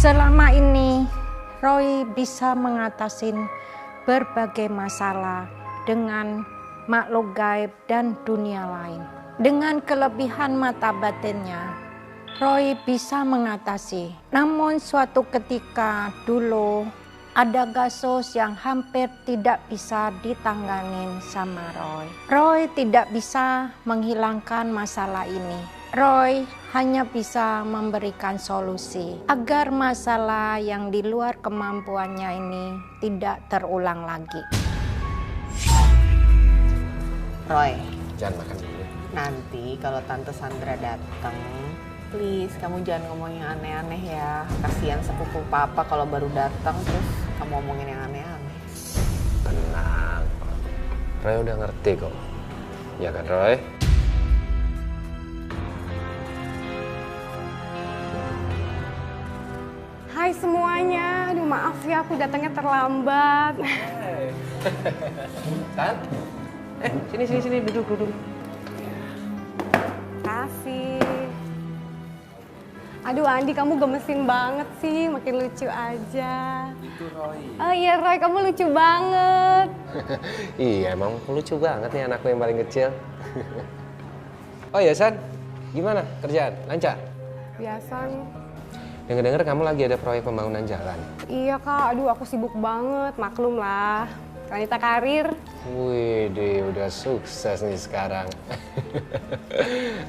Selama ini Roy bisa mengatasi berbagai masalah dengan makhluk gaib dan dunia lain. Dengan kelebihan mata batinnya, Roy bisa mengatasi. Namun suatu ketika dulu ada kasus yang hampir tidak bisa ditanganin sama Roy. Roy tidak bisa menghilangkan masalah ini. Roy hanya bisa memberikan solusi agar masalah yang di luar kemampuannya ini tidak terulang lagi. Roy, jangan makan dulu. nanti kalau Tante Sandra datang, please kamu jangan ngomong yang aneh-aneh ya. Kasihan sepupu papa kalau baru datang terus kamu ngomongin yang aneh-aneh. Tenang, Roy udah ngerti kok. Ya kan Roy? Hai semuanya, aduh maaf ya aku datangnya terlambat. San? Sini, duduk. Kasih. Aduh Andi, kamu gemesin banget sih, makin lucu aja. Itu Roy. Oh iya Roy, kamu lucu banget. Iya, emang lucu banget nih anakku yang paling kecil. Oh iya San, gimana kerjaan? Lancar? Biasa nih. Dengar-dengar kamu lagi ada proyek pembangunan jalan. Iya kak, aduh aku sibuk banget, maklum lah. Wanita karir. Wih, udah sukses nih sekarang.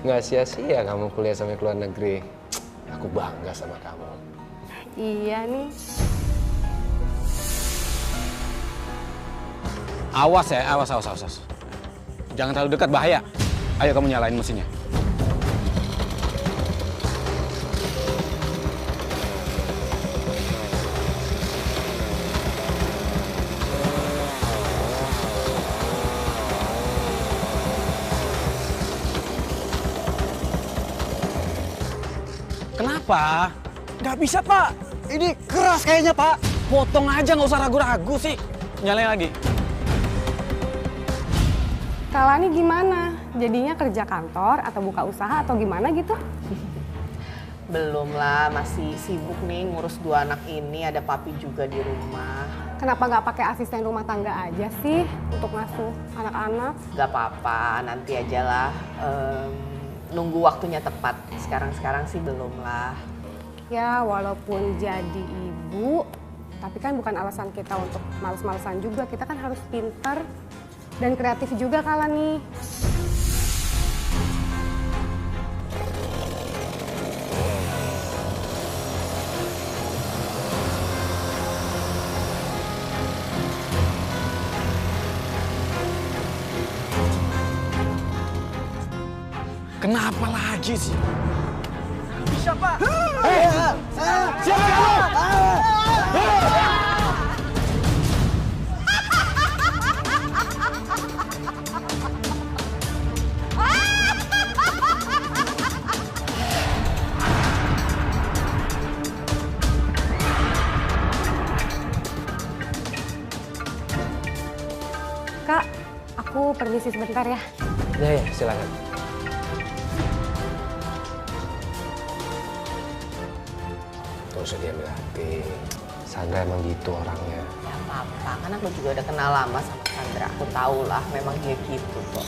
Nggak sia-sia kamu kuliah sampai ke luar negeri. Aku bangga sama kamu. Iya nih. Awas ya, awas. Jangan terlalu dekat, bahaya. Ayo kamu nyalain mesinnya. Kenapa? Nggak bisa, Pak. Ini keras kayaknya, Pak. Potong aja, nggak usah ragu-ragu sih. Nyalain lagi. Kala nih gimana? Jadinya kerja kantor atau buka usaha atau gimana gitu? Belum lah, masih sibuk nih ngurus dua anak ini, ada papi juga di rumah. Kenapa nggak pakai asisten rumah tangga aja sih untuk ngasuh anak-anak? Gak apa-apa, nanti aja lah. Nunggu waktunya tepat. Sekarang sih belum lah. Ya walaupun jadi ibu, tapi kan bukan alasan kita untuk males-malesan juga. Kita kan harus pintar dan kreatif juga Kala nih. Kenapa lagi sih? Bisa, Pak. Siapa kamu? Kak, aku permisi sebentar ya. Ya, silakan. Gak usah diambil hati. Sandra emang gitu orangnya. Ya apa-apa, kan aku juga udah kenal lama sama Sandra. Aku tahu lah, memang dia gitu kok.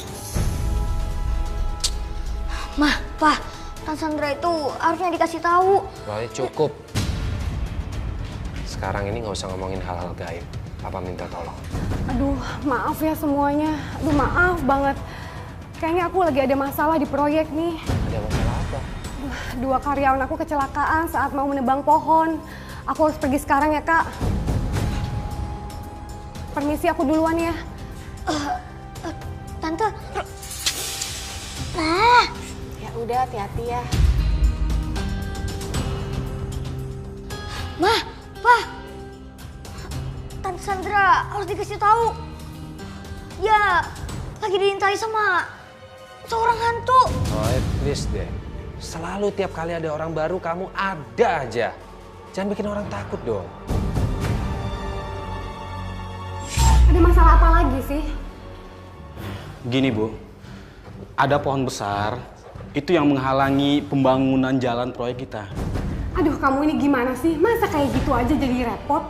Mah, Pak, Tan Sandra itu harusnya dikasih tahu. Roy, cukup. Sekarang ini nggak usah ngomongin hal-hal gaib. Papa minta tolong. Aduh, maaf ya semuanya. Aduh, maaf banget. Kayaknya aku lagi ada masalah di proyek nih. Ada masalah apa? Dua karyawan aku kecelakaan saat mau menebang pohon. Aku harus pergi sekarang ya, Kak. Permisi, aku duluan ya. Tante. Nah, Ya udah, hati-hati ya. Mah, Pak. Tante Sandra harus dikasih tahu. Ya, lagi diintai sama seorang hantu. Roy, please deh. Selalu tiap kali ada orang baru, kamu ada aja. Jangan bikin orang takut dong. Ada masalah apa lagi sih? Gini Bu, ada pohon besar, itu yang menghalangi pembangunan jalan proyek kita. Aduh, kamu ini gimana sih? Masa kayak gitu aja jadi repot?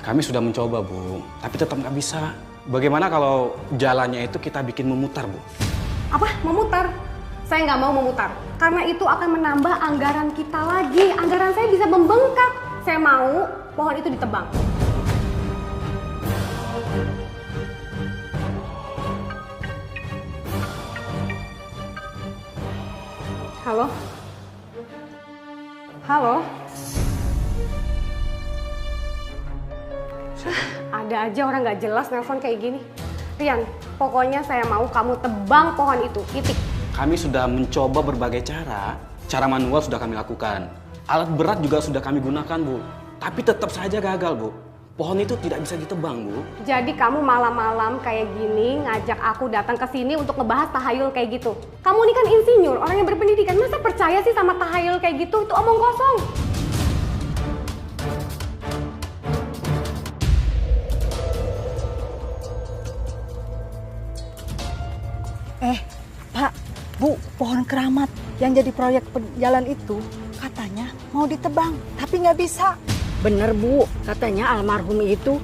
Kami sudah mencoba, Bu. Tapi tetap nggak bisa. Bagaimana kalau jalannya itu kita bikin memutar, Bu? Apa? Memutar? Saya nggak mau memutar. Karena itu akan menambah anggaran kita lagi. Anggaran saya bisa membengkak. Saya mau pohon itu ditebang. Halo? Halo? Ada aja orang nggak jelas nelpon kayak gini. Rian, pokoknya saya mau kamu tebang pohon itu, titik. Kami sudah mencoba berbagai cara. Cara manual sudah kami lakukan. Alat berat juga sudah kami gunakan, Bu. Tapi tetap saja gagal, Bu. Pohon itu tidak bisa ditebang, Bu. Jadi kamu malam-malam kayak gini ngajak aku datang ke sini untuk ngebahas tahayul kayak gitu. Kamu ini kan insinyur, orang yang berpendidikan. Masa percaya sih sama tahayul kayak gitu? Itu omong kosong. Pak, Bu, pohon keramat yang jadi proyek jalan itu katanya mau ditebang, tapi nggak bisa. Bener Bu, katanya almarhum itu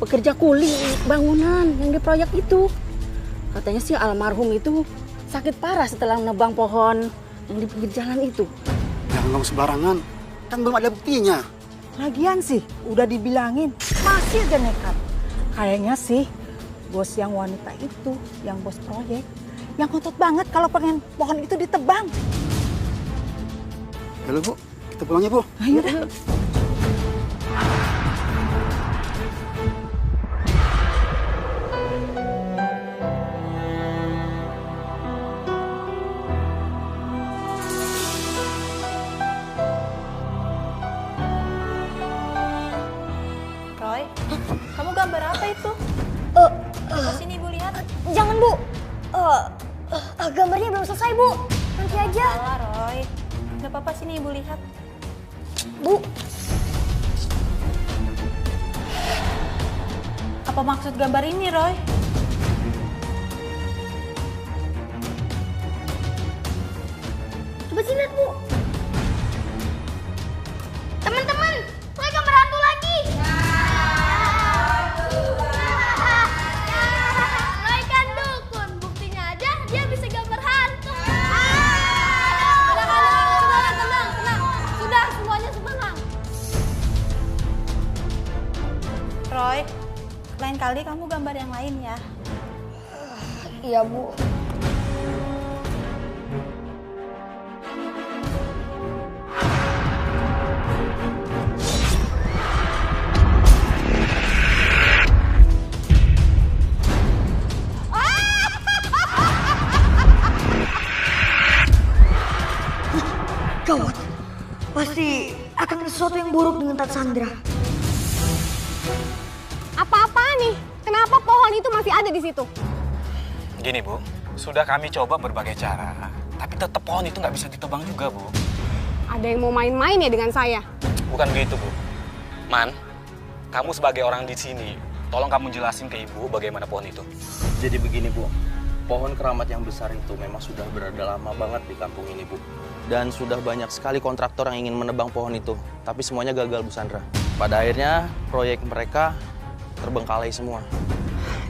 pekerja kuli bangunan yang di proyek itu. Katanya sih almarhum itu sakit parah setelah nebang pohon yang di pinggir jalan itu. Jangan ngomong sembarangan, kan belum ada buktinya. Lagian sih, udah dibilangin, masih aja nekat. Kayaknya sih, bos yang wanita itu, yang bos proyek, yang ngotot banget kalau pengen pohon itu ditebang. Halo Bu, kita pulang ya Bu. Ayo dah. Roy, kamu gambar apa itu? Sini Ibu lihat. Jangan, Bu. Gambarnya belum selesai, Bu. Nanti aja. Salah, Roy. Gak apa-apa, sini Ibu lihat. Bu, Apa maksud gambar ini, Roy? coba sini lihat, Bu. Teman-teman, mulai gambar hantu lagi. Roy kan dukun, buktinya aja dia bisa gambar hantu. Tenang. Sudah, semuanya tenang. Roy, lain kali kamu gambar yang lain ya. Iya, Bu. Gawat, pasti akan ada sesuatu yang buruk dengan Tante Sandra. Apa-apaan nih? Kenapa pohon itu masih ada di situ? Gini, Bu. Sudah kami coba berbagai cara. Tapi tetap pohon itu nggak bisa ditebang juga, Bu. Ada yang mau main-main ya dengan saya? Bukan begitu, Bu. Man, kamu sebagai orang di sini, tolong kamu jelasin ke Ibu bagaimana pohon itu. Jadi begini, Bu. Pohon keramat yang besar itu memang sudah berada lama banget di kampung ini, Bu. Dan sudah banyak sekali kontraktor yang ingin menebang pohon itu. Tapi semuanya gagal, Bu Sandra. Pada akhirnya, proyek mereka terbengkalai semua.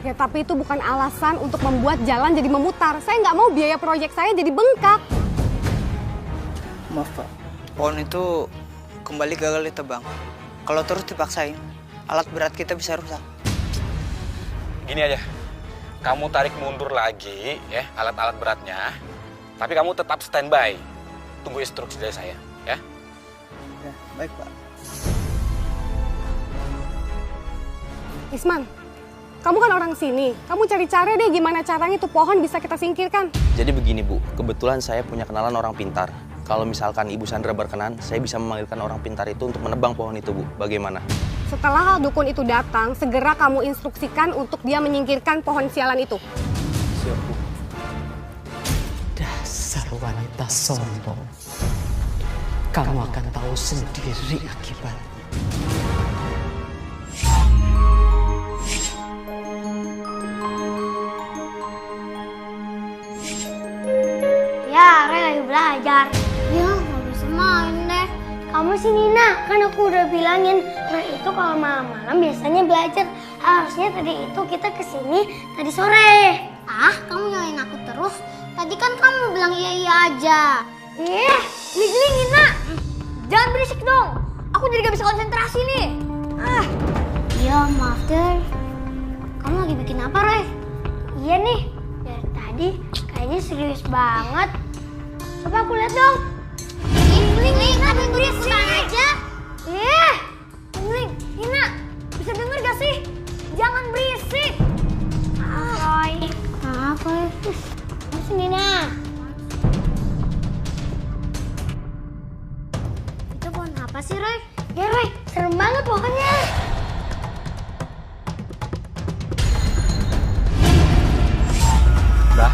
Ya tapi itu bukan alasan untuk membuat jalan jadi memutar. Saya nggak mau biaya proyek saya jadi bengkak. Maaf Pak, pohon itu kembali gagal ditebang. Kalau terus dipaksain, alat berat kita bisa rusak. Gini aja, kamu tarik mundur lagi ya alat-alat beratnya. Tapi kamu tetap standby. Tunggu instruksi dari saya, ya. Ya, baik Pak. Isman, kamu kan orang sini. Kamu cari cara deh gimana caranya tuh pohon bisa kita singkirkan. Jadi begini, Bu. Kebetulan saya punya kenalan orang pintar. Kalau misalkan Ibu Sandra berkenan, saya bisa memanggilkan orang pintar itu untuk menebang pohon itu, Bu. Bagaimana? Setelah dukun itu datang, segera kamu instruksikan untuk dia menyingkirkan pohon sialan itu. Siap, Bu. Dasar wanita sombong. Kamu akan tahu sendiri akibatnya. Ya, Roy lagi belajar. Ya, nggak bisa main Kamu sih Nina, kan aku udah bilangin Roy itu kalau malam-malam biasanya belajar. Harusnya tadi itu kita kesini tadi sore. Ah, kamu nyalain aku terus. Tadi kan kamu bilang iya aja. Geli-geli Nina. Jangan berisik dong. Aku jadi gak bisa konsentrasi nih. Iya, maaf deh. Kamu lagi bikin apa, Roy? Iya nih, dari tadi kayaknya serius banget. Coba aku lihat dong. Ling, ada berisik aja. Ling, Nina, bisa denger gak sih? Jangan berisik. Roy. Apa ya? Masih Nina. Itu pohon apa sih, Roy? Ya, Roy, serem banget pohonnya. Mbah,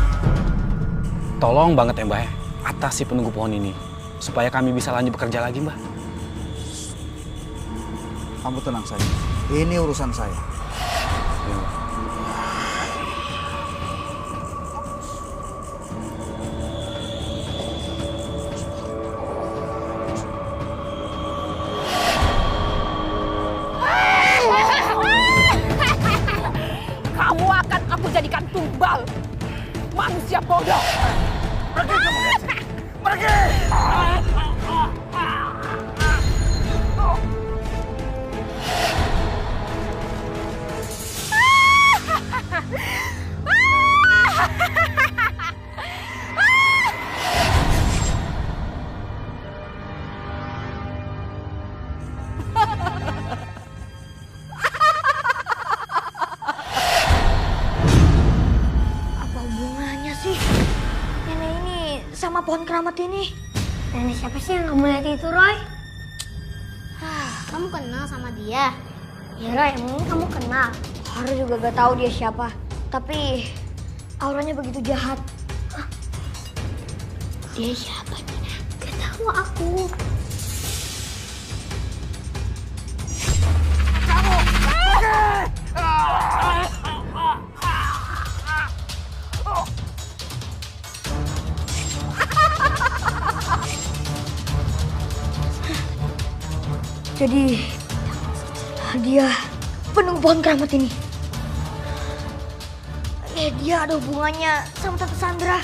tolong banget ya Mbah, atasi penunggu pohon ini. Supaya kami bisa lanjut bekerja lagi, Mbah. Kamu tenang saja. Ini urusan saya. Kamu akan aku jadikan tumbal. Manusia bodoh. Pergi kamu dari sini. Pergi. Apa hubungannya sih nenek ini sama pohon keramat ini? Nenek siapa sih yang kamu lihat itu, Roy? Kamu kenal sama dia? Ya, Roy, emang kamu kenal? Haru juga gak tahu dia siapa. Tapi auranya begitu jahat. Dia siapa? Gak tahu aku. Jadi dia penunggu pohon keramat ini. Dia ada hubungannya sama Tante Sandra.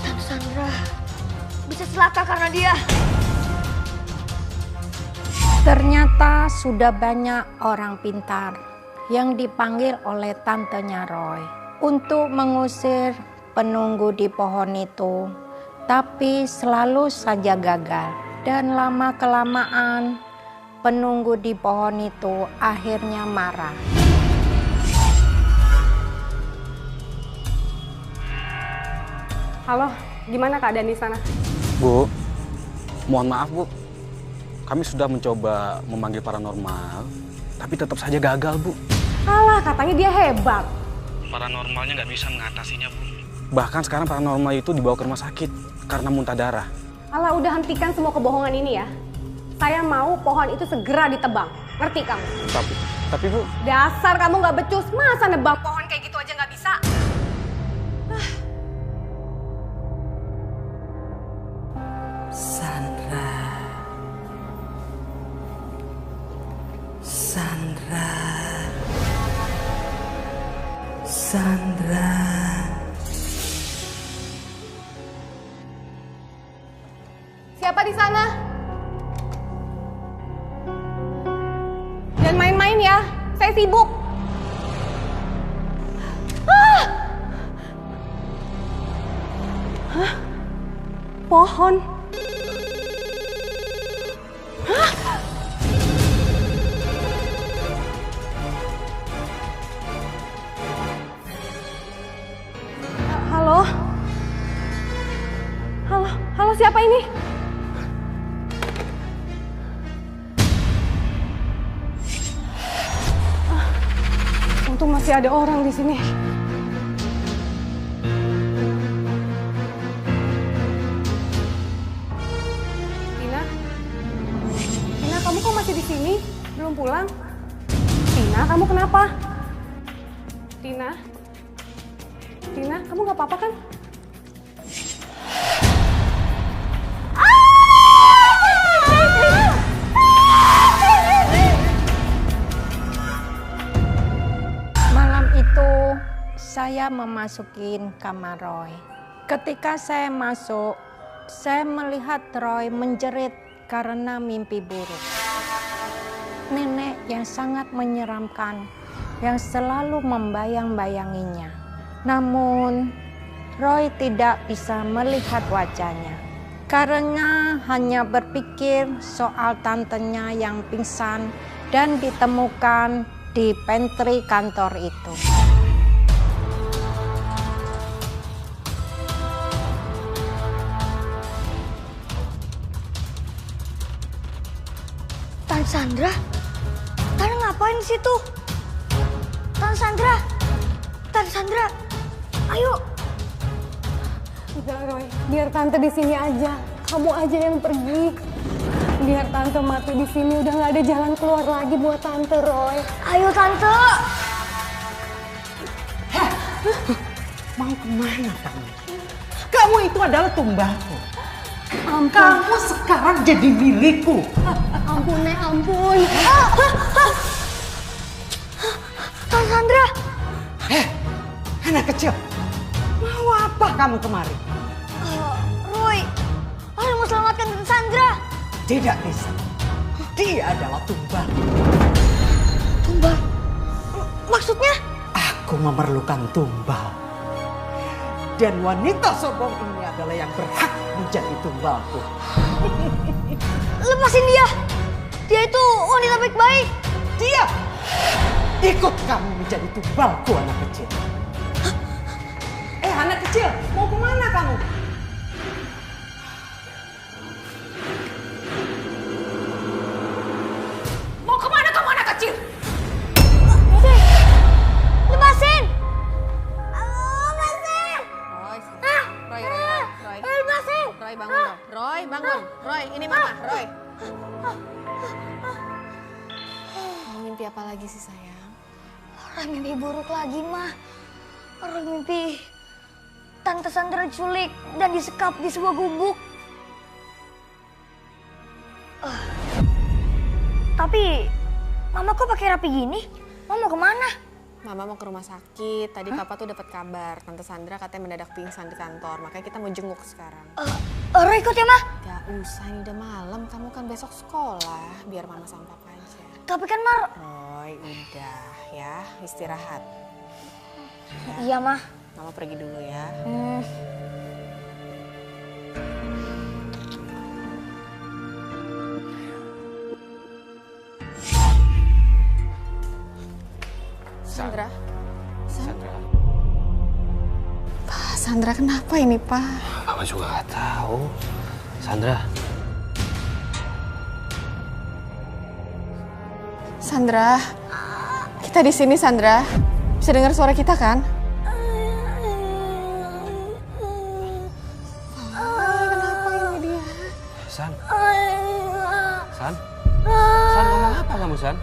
Tante Sandra bisa celaka karena dia. Ternyata sudah banyak orang pintar yang dipanggil oleh tantenya Roy untuk mengusir penunggu di pohon itu, tapi selalu saja gagal. Dan lama-kelamaan penunggu di pohon itu akhirnya marah. Halo, gimana keadaan di sana? Bu, mohon maaf Bu. Kami sudah mencoba memanggil paranormal, tapi tetap saja gagal Bu. Alah, katanya dia hebat. Paranormalnya nggak bisa mengatasinya Bu. Bahkan sekarang paranormal itu dibawa ke rumah sakit karena muntah darah. Alah, udah hentikan semua kebohongan ini ya. Saya mau pohon itu segera ditebang. Ngerti kamu? Tapi Bu. Dasar kamu nggak becus. Masa nebang pohon kayak gitu aja nggak bisa? Sandra. Sandra. Sandra. Siapa di sana? Jangan main-main ya. Saya sibuk. Hah? Pohon. Hah? Halo? Halo, siapa ini? Untung masih ada orang di sini. Tina, kamu kok masih di sini? Belum pulang? Tina, kamu kenapa? Tina, kamu nggak apa-apa kan? itu saya memasuki kamar Roy. Ketika saya masuk, saya melihat Roy menjerit karena mimpi buruk. Nenek yang sangat menyeramkan yang selalu membayang-bayanginya. Namun Roy tidak bisa melihat wajahnya karena hanya berpikir soal tantenya yang pingsan dan ditemukan di pantry kantor itu. Tan Sandra? Tan ngapain di situ? Tan Sandra? Tan Sandra? Ayo. Udah Roy, biar tante di sini aja. Kamu aja yang pergi. Biar tante mati di sini, udah nggak ada jalan keluar lagi buat tante, Roy. Ayo tante. Mau kemana kamu? Kamu itu adalah tumbalku. Ampun. Kamu sekarang jadi milikku. Ampun, Nek, ampun. Tan Sandra. Anak kecil. Mau apa kamu kemari? Roy, aku mau selamatkan Tan Sandra. Tidak bisa. Dia adalah tumbal. Tumbal? Maksudnya? Aku memerlukan tumbal. Dan wanita sombong ini adalah yang berhak menjadi tumbalku. Lepasin dia. Dia itu wanita baik-baik. Dia ikut kamu menjadi tumbalku, anak kecil. Anak kecil, mau kemana kamu? Mau kemana kamu anak kecil? Lepasin! Roy, bangun dong. Roy, bangun. Roy, ini mama. Roy. Mau mimpi apa lagi sih sayang? Orang mimpi buruk lagi, mah. Orang mimpi Tante Sandra diculik dan disekap di sebuah gubuk. Tapi Mama kok pakai rapi gini? Mama mau kemana? Mama mau ke rumah sakit. Tadi Papa tuh dapat kabar Tante Sandra katanya mendadak pingsan di kantor. Makanya kita mau jenguk sekarang. Roy ikut ya, Mah? Gak usah, ini udah malam. Kamu kan besok sekolah. Biar Mama sama Papa aja. Tapi kan, Mar... Roy, udah ya. Istirahat. Iya, Mah. Mama pergi dulu ya. Sandra. Sandra. Pak, Sandra kenapa ini, Pak? Mama juga gak tahu. Sandra. Sandra. Kita di sini, Sandra. Bisa dengar suara kita kan? San? San? San, ngomong apa kamu, San?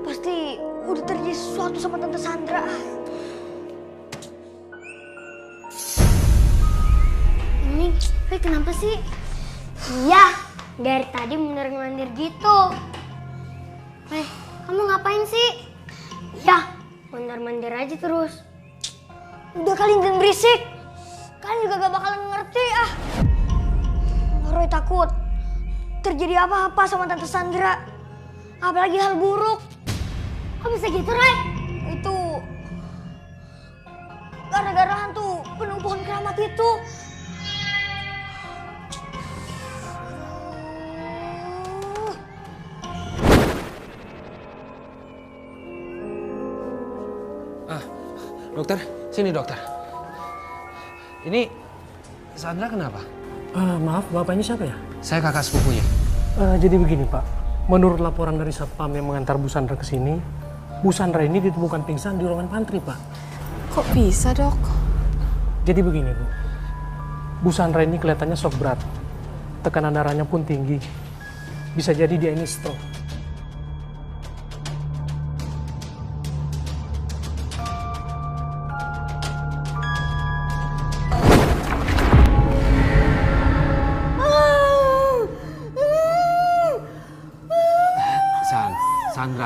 Pasti udah terjadi sesuatu sama Tante Sandra. Ini, kenapa sih? Iya, dari tadi mundur-mandir gitu. Kamu ngapain sih? Ya, mondar-mandir aja terus. Udah kalian jangan berisik. Kalian juga gak bakalan ngerti ah. Roy takut terjadi apa-apa sama Tante Sandra. Apalagi hal buruk. Kok bisa gitu, Roy? Itu gara-gara hantu penuh pohon keramat itu. Dokter, sini dokter. Ini Sandra kenapa? Maaf, Bapak ini siapa ya? Saya kakak sepupunya. Jadi begini Pak, menurut laporan dari Satpam yang mengantar Bu Sandra ke sini, Bu Sandra ini ditemukan pingsan di ruangan pantry, Pak. Kok bisa, Dok? Jadi begini, Bu. Bu Sandra ini kelihatannya shock berat. Tekanan darahnya pun tinggi. Bisa jadi dia ini stroke.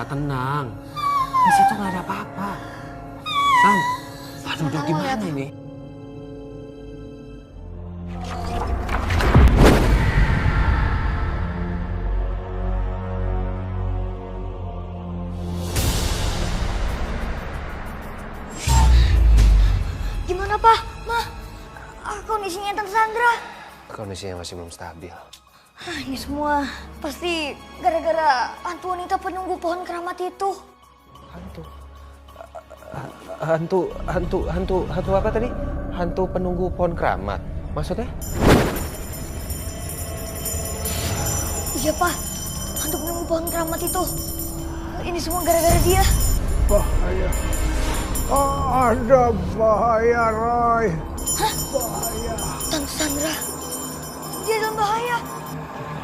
Sandra, tenang. Di situ nggak ada apa-apa. San, aduh udah gimana ini? Gimana, Pak? Ma, kondisinya Tante Sandra. Kondisinya masih belum stabil. Ini semua pasti gara-gara hantu wanita penunggu pohon keramat itu. Hantu apa tadi? Hantu penunggu pohon keramat. Maksudnya? Iya, Pak. Hantu penunggu pohon keramat itu. Ini semua gara-gara dia. Bahaya. Ada bahaya, Roy. Hah? Bahaya. Tante Sandra. Dia dalam bahaya.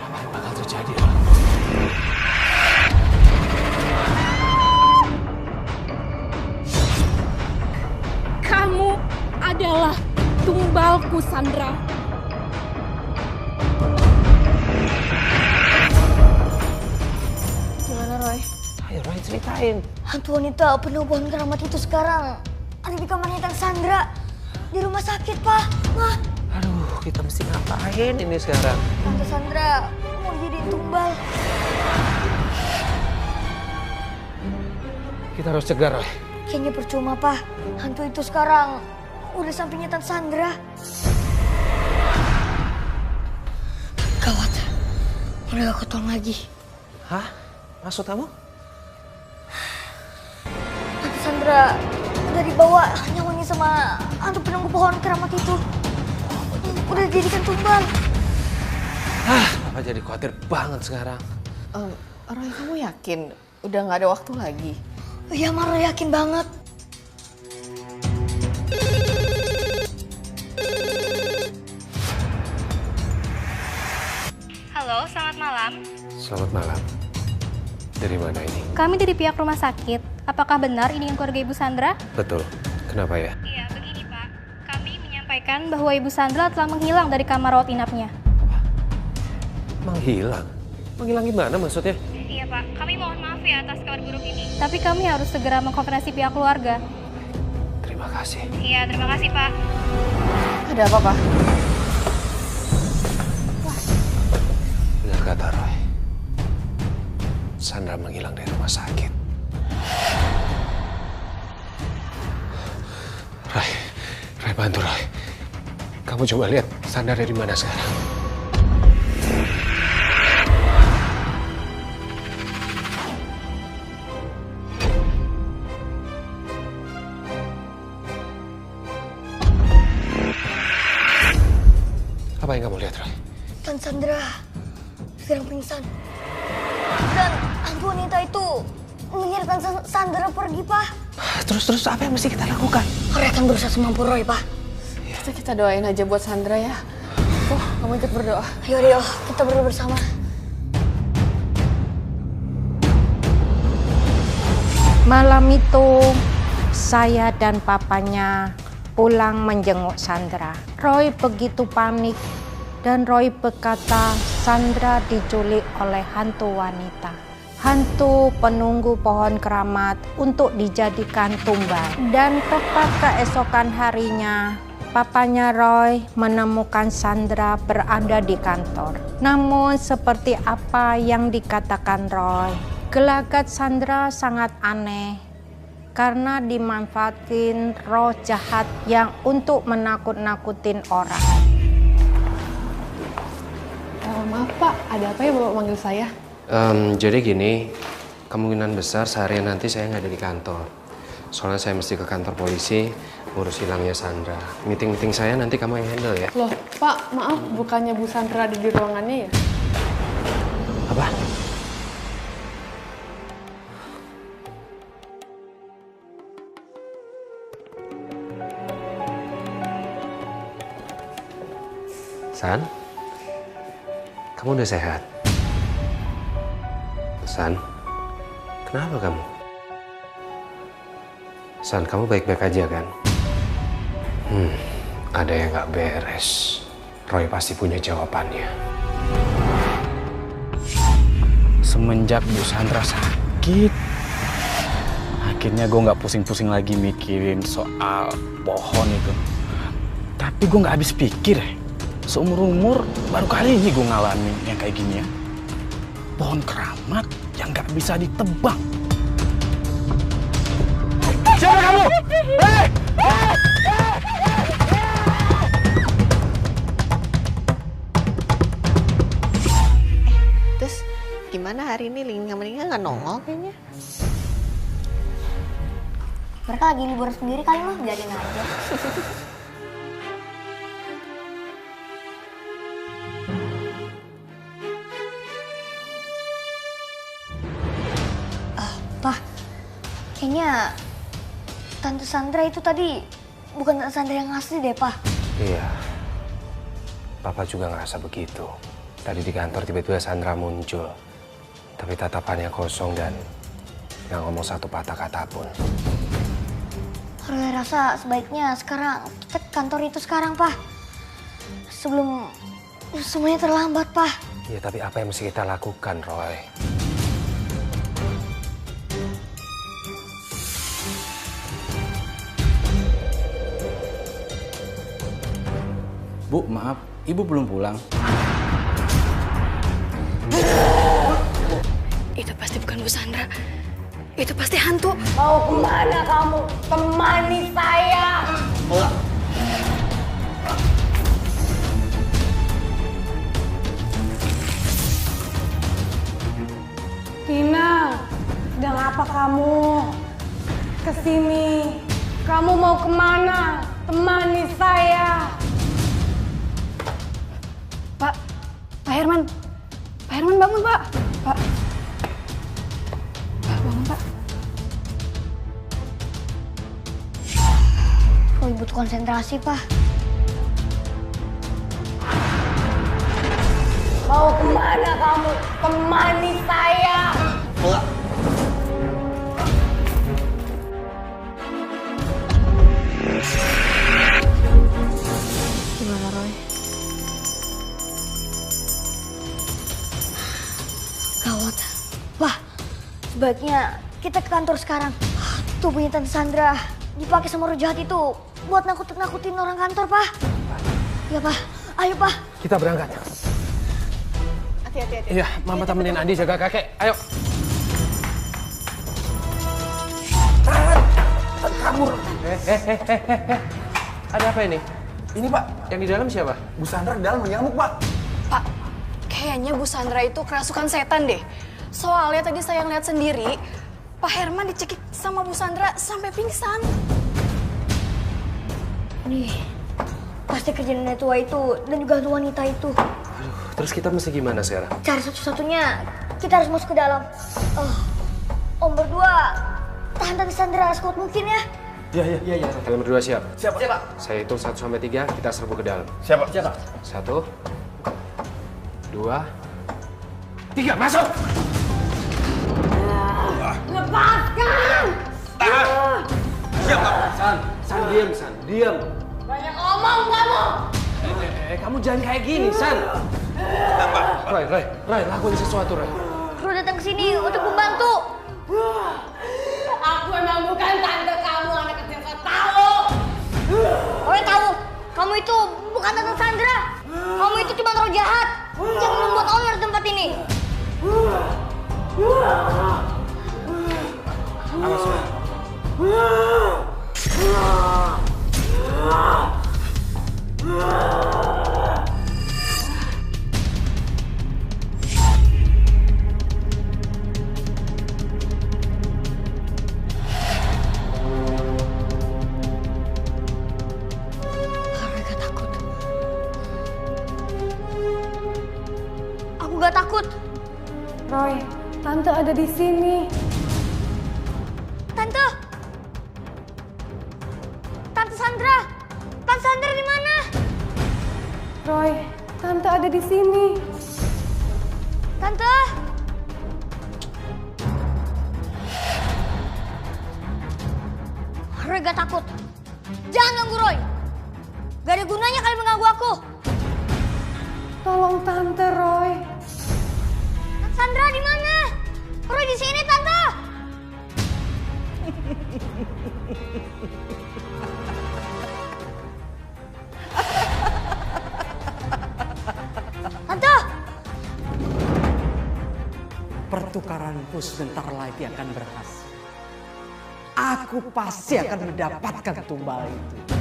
Apa bakal terjadi? Kamu adalah tumbalku, Sandra. Gimana, Roy? Ayo, Roy, ceritain. Hantu wanita penuh pohon keramat itu sekarang ada di kamarnya Tante Sandra. Di rumah sakit, Pak. Ma. Aduh, kita mesti ngapain ini sekarang? Tante Sandra mau dijadiin tumbal. Kita harus cegah, Roy. Kayaknya percuma, Pak. Hantu itu sekarang udah sampingnya Tante Sandra. Gawat. Udah gak ketolong lagi. Hah? Maksud kamu? Tante Sandra udah dibawa nyawanya sama hantu penunggu pohon keramat itu. Udah dijadikan tumbal. Papa jadi khawatir banget sekarang. Roy, kamu yakin udah gak ada waktu lagi? Iya, Maro yakin banget. Halo, selamat malam. Selamat malam. Dari mana ini? Kami dari pihak rumah sakit. Apakah benar ini keluarga Ibu Sandra? Betul. Kenapa ya? Iya, begini Pak. Kami menyampaikan bahwa Ibu Sandra telah menghilang dari kamar rawat inapnya. Menghilang? Menghilang gimana maksudnya? Iya Pak, kami mohon maaf ya atas kabar buruk ini. Tapi kami harus segera mengkonfirmasi pihak keluarga. Terima kasih. Iya, terima kasih Pak. Ada apa, Pak? Benar kata Roy. Sandra menghilang dari rumah sakit. Roy bantu Roy. Kamu coba lihat Sandra dari mana sekarang. Apa yang kamu lihat, Roy? Tante Sandra sedang pingsan. Dan hantu wanita itu mengirim Tante Sandra pergi, Pak. Terus apa yang mesti kita lakukan? Roy akan berusaha semampu Roy, Pak. Kita doain aja buat Sandra ya. Tuh, kamu ikut berdoa. Ayo, kita berdoa bersama. Malam itu saya dan papanya pulang menjenguk Sandra. Roy begitu panik dan Roy berkata Sandra diculik oleh hantu wanita. Hantu penunggu pohon keramat untuk dijadikan tumbal. Dan tepat keesokan harinya, papanya Roy menemukan Sandra berada di kantor. Namun seperti apa yang dikatakan Roy, gelagat Sandra sangat aneh karena dimanfaatin roh jahat yang untuk menakut-nakutin orang. Maaf Pak, ada apa ya Bapak manggil saya? Jadi gini, kemungkinan besar seharian nanti saya nggak ada di kantor. Soalnya saya mesti ke kantor polisi ngurus hilangnya Sandra. Meeting saya nanti kamu yang handle ya. Loh Pak, maaf bukannya Bu Sandra ada di ruangannya ya? Apa? San? Kamu udah sehat? San? Kenapa kamu? San, kamu baik-baik aja kan? Ada yang gak beres. Roy pasti punya jawabannya. Semenjak Bu Sandra sakit, sedikit. Akhirnya gue nggak pusing-pusing lagi mikirin soal pohon itu. Tapi gue nggak habis pikir. Seumur-umur baru kali ini gue ngalamin yang kayak gini ya. Pohon keramat yang nggak bisa ditebang. Siapa kamu? Terus gimana hari ini Lingga nggak nongol kayaknya? Mereka lagi libur sendiri kali mah, biarin aja. Pak, kayaknya Tante Sandra itu tadi bukan Tante Sandra yang asli deh, Pak. Iya, Papa juga ngerasa begitu. Tadi di kantor tiba-tiba Sandra muncul, tapi tatapannya kosong dan nggak ngomong satu patah kata pun. Roy rasa sebaiknya sekarang kita ke kantor itu sekarang, Pak. Sebelum semuanya terlambat, Pak. Iya, tapi apa yang mesti kita lakukan, Roy? Bu, maaf, Ibu belum pulang. Itu pasti bukan Bu Sandra. Itu pasti hantu. Mau kemana kamu? Temani saya. Tina, sedang apa kamu? Kesini. Kamu mau kemana? Temani saya. Pak Herman. Pak Herman bangun, Pak. Pak bangun, Pak. Roy butuh konsentrasi, Pak. Mau kemana kamu? Temani saya. Gimana, Roy? Gawat. Wah, sebaiknya kita ke kantor sekarang. Tubuhnya Tante Sandra dipakai sama orang jahat itu buat nakut-nakutin orang kantor, Pak. Ya, Pak. Ayo, Pak. Kita berangkat. Hati-hati. Iya, Mama temenin Andi jaga kakek. Ayo. Kabur. Ada apa ini? Ini, Pak. Yang di dalam siapa? Bu Sandra di dalam menyamuk, Pak. Pak, kayaknya Bu Sandra itu kerasukan setan deh. Soalnya tadi saya ngeliat sendiri, Pak Herman dicekik sama Bu Sandra sampai pingsan. Nih, pasti kerjaan nenek tua itu dan juga hantu wanita itu. Terus kita mesti gimana sekarang? Cara satu-satunya, kita harus masuk ke dalam. Om berdua, tahan Tante Sandra sekuat mungkin ya. Iya. Kalian berdua siap? Siap, Pak. Saya hitung 1 sampai 3, kita serbu ke dalam. Siap, Pak. 1, 2, 3, masuk! Lepaskan! Siap, Pak. San, diam. Banyak omong kamu. Kamu jangan kayak gini, San. Roy, lakuin sesuatu, Roy. Roy datang ke sini untuk membantu. Aku emang bukan tante kamu, anak kecil kau tahu. Roy tahu, kamu itu bukan Tante Sandra. Kamu itu cuma roh jahat yang membuat owner tempat ini. Awas, Roy. Aku gak takut. Roy, tante ada di sini. Tante Sandra. Tante Sandra di mana? Roy, tante ada di sini. Tante. Roy gak takut. Jangan ganggu Roy. Gak ada gunanya kalian mengganggu aku. Tolong tante, Roy. Tante Sandra di mana? Roy di sini, Tante. saranku sebentar lagi akan berhasil. Aku pasti akan mendapatkan tumbal itu.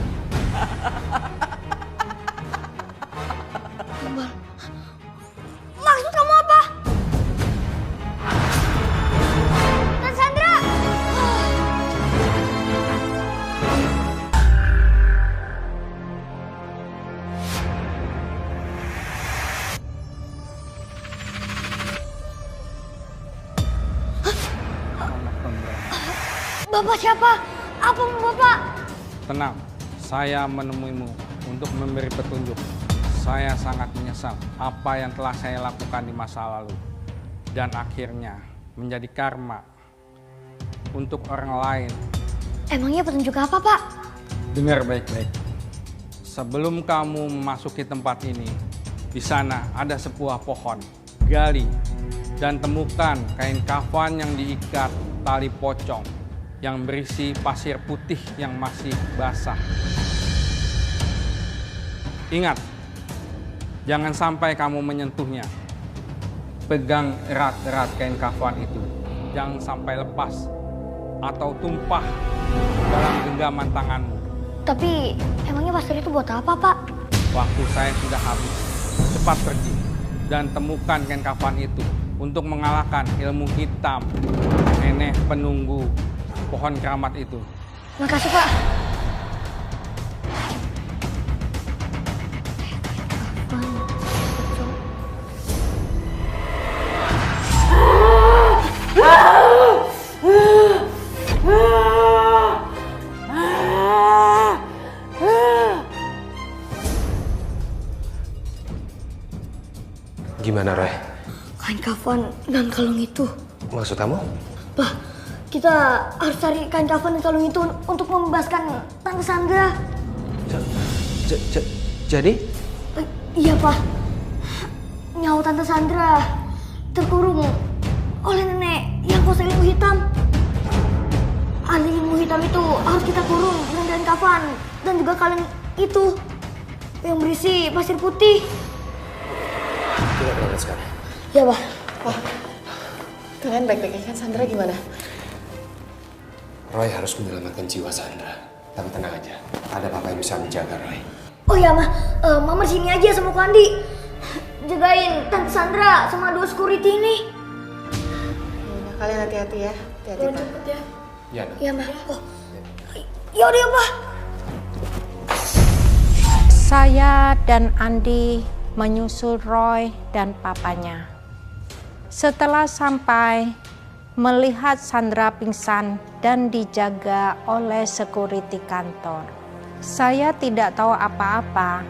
Tumbal? Maksud kamu apa? Tante Sandra! Bapak siapa? Apa mau Bapak? Tenang, saya menemuimu untuk memberi petunjuk. Saya sangat menyesal apa yang telah saya lakukan di masa lalu. Dan akhirnya menjadi karma untuk orang lain. Emangnya petunjuk apa, Pak? Dengar baik-baik. Sebelum kamu memasuki tempat ini, di sana ada sebuah pohon. Gali dan temukan kain kafan yang diikat tali pocong yang berisi pasir putih yang masih basah. Ingat, jangan sampai kamu menyentuhnya. Pegang erat-erat kain kafan itu. Jangan sampai lepas atau tumpah dalam genggaman tanganmu. Tapi emangnya pasir itu buat apa, Pak? Waktu saya sudah habis. Cepat pergi dan temukan kain kafan itu untuk mengalahkan ilmu hitam nenek penunggu pohon keramat itu. Makasih, Pak. Gimana, Roy? Kain kafan dan kalung itu. Maksud kamu? Pak, kita harus cari kain kafan dan kalung itu untuk membebaskan Tante Sandra. Jadi? Iya, Pak. Nyawa Tante Sandra terkurung oleh nenek yang kuasa ilmu hitam. Ahli ilmu hitam itu harus kita kurung dengan kain kafan dan juga kalung itu yang berisi pasir putih. Kita berangkat sekarang. Ya, Pak. Wah, kalian baik-baik kan? Sandra gimana? Roy harus menyelamatkan jiwa Sandra. Tapi tenang aja, ada papa yang bisa menjaga Roy. Oh ya, Mama di sini aja sama Kandi. Jagain Tante Sandra sama dua security ini. Ya, kalian hati-hati ya. Hati-hati, Pak. Cepet ya. Iya, Iya, Ma. Oh. Ya udah, ya, Pak. Saya dan Andi menyusul Roy dan papanya. Setelah sampai, melihat Sandra pingsan dan dijaga oleh security kantor. Saya tidak tahu apa-apa.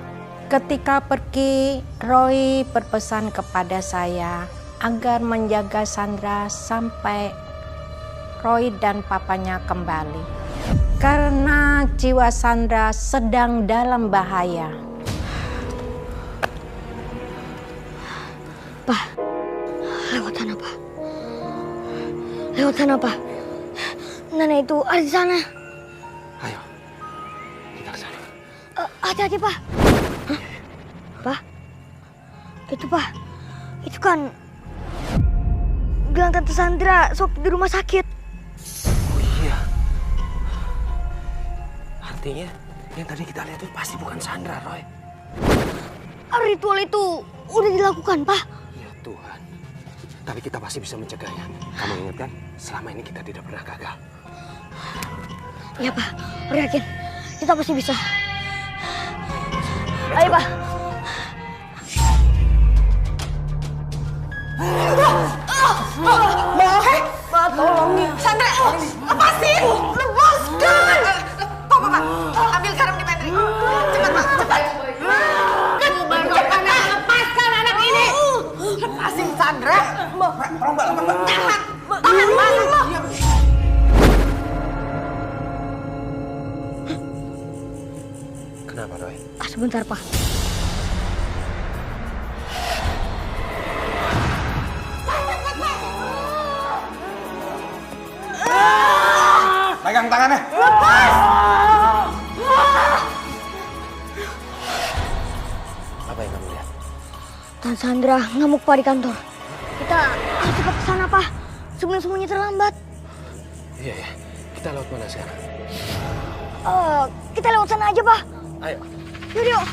Ketika pergi, Roy berpesan kepada saya agar menjaga Sandra sampai Roy dan papanya kembali. Karena jiwa Sandra sedang dalam bahaya. Pak, lewat sana, Pak. Lewat sana, Pak. Nenek itu ada di sana. Ayo, kita ke sana. Hati-hati, Pak. Hah? Pak? Itu, Pak. Itu kan gelang Tante Sandra sewaktu di rumah sakit. Oh iya. Artinya yang tadi kita lihat itu pasti bukan Sandra, Roy. Ritual itu udah dilakukan, Pak. Ya Tuhan. Tapi kita pasti bisa mencegahnya. Kamu ingat kan? Selama ini kita tidak pernah gagal. Iya, Pak. Aku yakin. Kita pasti bisa. Ayo, Pak. Pak, tolongin. Sandra, apa sih? Lepaskan! Pak, ambil garam di pantry. Cepat, Pak, cepat. Lepaskan anak ini. Lepasin Sandra. Tahan, Pak. Kenapa, Roy? Sebentar, Pak. Pegang tangannya. Lepas! Apa yang kamu lihat? Tante Sandra ngamuk, Pak, di kantor. Kita harus cepat ke sana, Pak. sebelum semuanya terlambat. Iya, ya. Kita lewat mana sekarang? Kita lewat sana aja, Pak. Ayo. Yuk.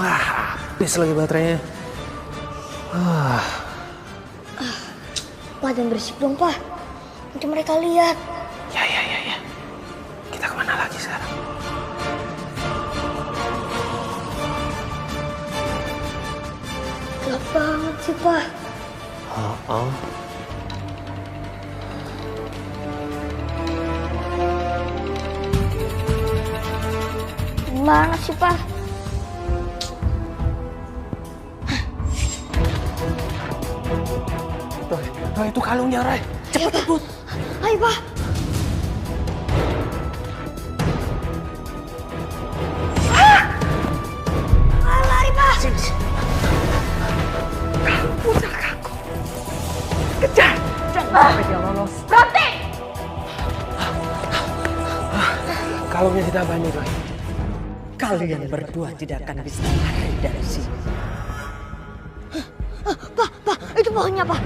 Habis lagi baterainya. Pak, dan berisik dong, Pak. Nanti mereka lihat. Ya. Kita kemana lagi sekarang? Gelap banget sih, Pak. Gimana sih, Pak? Roy, itu kalungnya, Roy. Cepet, Put. Ayo, Pak. Lari, Pak. Putar aku. Kejar. Jangan sampai dia lolos. Berhenti. Kalungnya ditambah nih, Roy. Kalian berdua tidak akan bisa lari dari sini. Pak, itu pohonnya, Pak.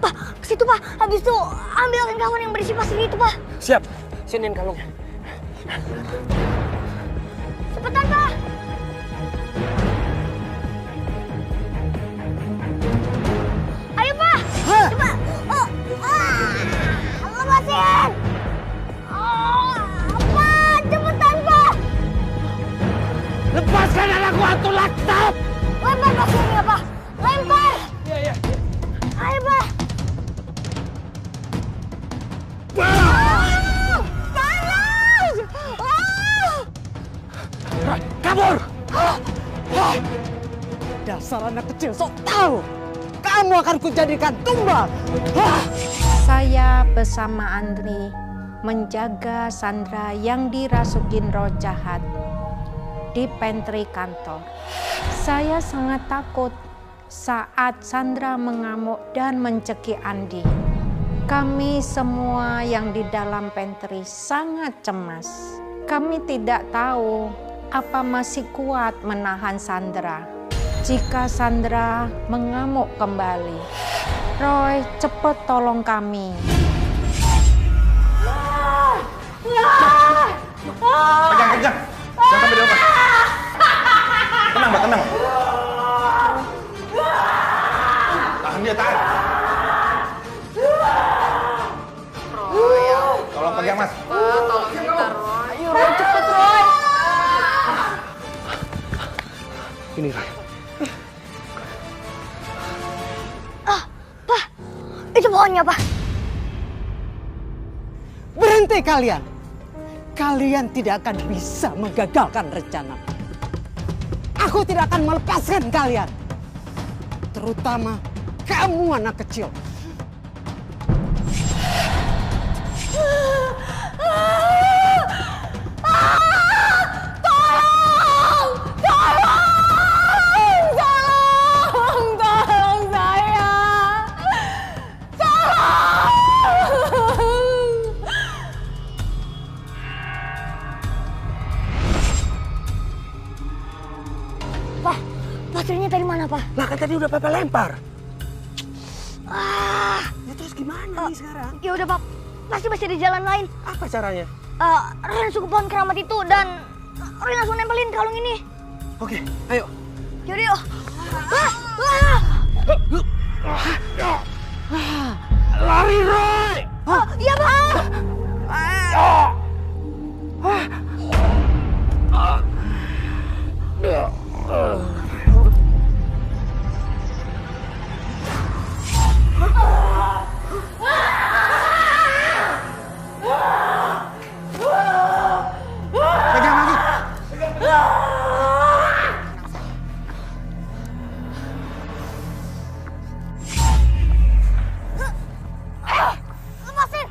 Pak, ke situ, Pak. Habis itu ambilkan kawan yang berisi pasir itu, Pak. Siap. Siniin kalungnya. Cepetan, Pak. Ayo, Pak. Cepat. Lepasin. Pak, cepetan, Pak. Lepaskan anakku, hantu laptop. Lempar pasirnya, Pak. Lempar. Iya. Ayo, Pak. Panas. Kabur. Dasar anak kecil sok tahu. Kamu akan kujadikan tumbal. Saya bersama Andri menjaga Sandra yang dirasukin roh jahat di pantry kantor. Saya sangat takut saat Sandra mengamuk dan mencekik Andi. Kami semua yang di dalam pantry sangat cemas. Kami tidak tahu apa masih kuat menahan Sandra jika Sandra mengamuk kembali. Roy, cepat tolong kami. Pegang. Jangan sampai dia lepas. Tenang, Mbak, tenang. Tahan dia, tahan. Tolong pegang, Mas. Tolong kita, Roy. Ayo, Roy, cepet, Roy. Ini, Roy. Pak, itu pohonnya, Pak. Berhenti kalian. Kalian tidak akan bisa menggagalkan rencana. Aku tidak akan melepaskan kalian. Terutama kamu anak kecil. Tolong saya. Pak, pasirnya tadi mana, Pak? Lah kan tadi udah Papa lempar. Ya terus gimana nih sekarang? Ya udah, Pak. Pasti masih ada jalan lain. Apa caranya? Roy langsung ke pohon keramat itu dan Roy langsung nempelin kalung ini. Oke, ayo. Yaudah, yuk. Lari, Roy! Iya, Pak. Pegang lagi. Lepasin.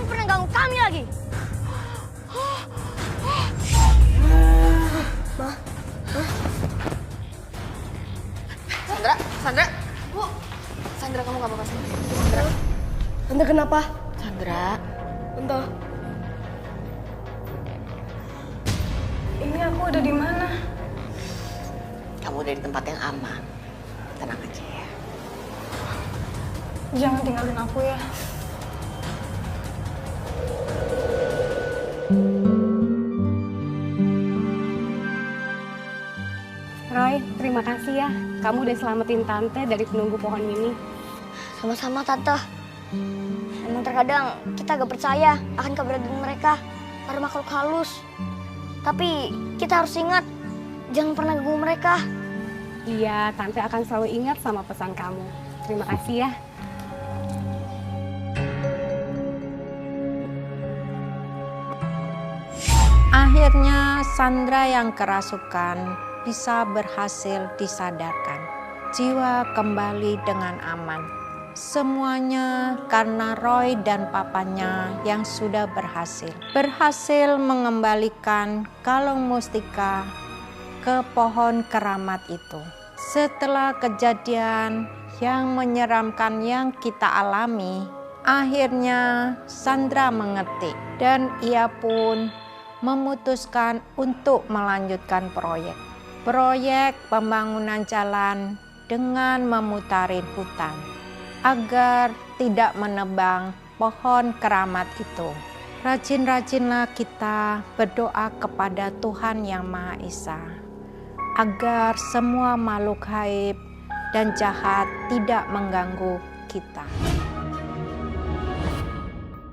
Jangan pernah ganggu kami lagi. Sandra. Bu. Sandra, kamu gak apa-apa, Sandra. Tante kenapa? Sandra. Tante. Ini aku ada di mana? Kamu udah di tempat yang aman. Tenang aja ya. Jangan tinggalin aku ya. Roy, terima kasih ya. Kamu udah selamatin Tante dari penunggu pohon ini. Sama-sama, Tante. Emang terkadang kita gak percaya akan keberadaan mereka para makhluk halus. Tapi kita harus ingat, jangan pernah ganggu mereka. Iya, Tante akan selalu ingat sama pesan kamu. Terima kasih ya. Akhirnya Sandra yang kerasukan bisa berhasil disadarkan. Jiwa kembali dengan aman. Semuanya karena Roy dan papanya yang sudah berhasil mengembalikan kalung mustika ke pohon keramat itu. Setelah kejadian yang menyeramkan yang kita alami, akhirnya Sandra mengerti dan ia pun memutuskan untuk melanjutkan proyek pembangunan jalan dengan memutarin hutan agar tidak menebang pohon keramat itu. Rajin-rajinlah kita berdoa kepada Tuhan Yang Maha Esa agar semua makhluk gaib dan jahat tidak mengganggu kita.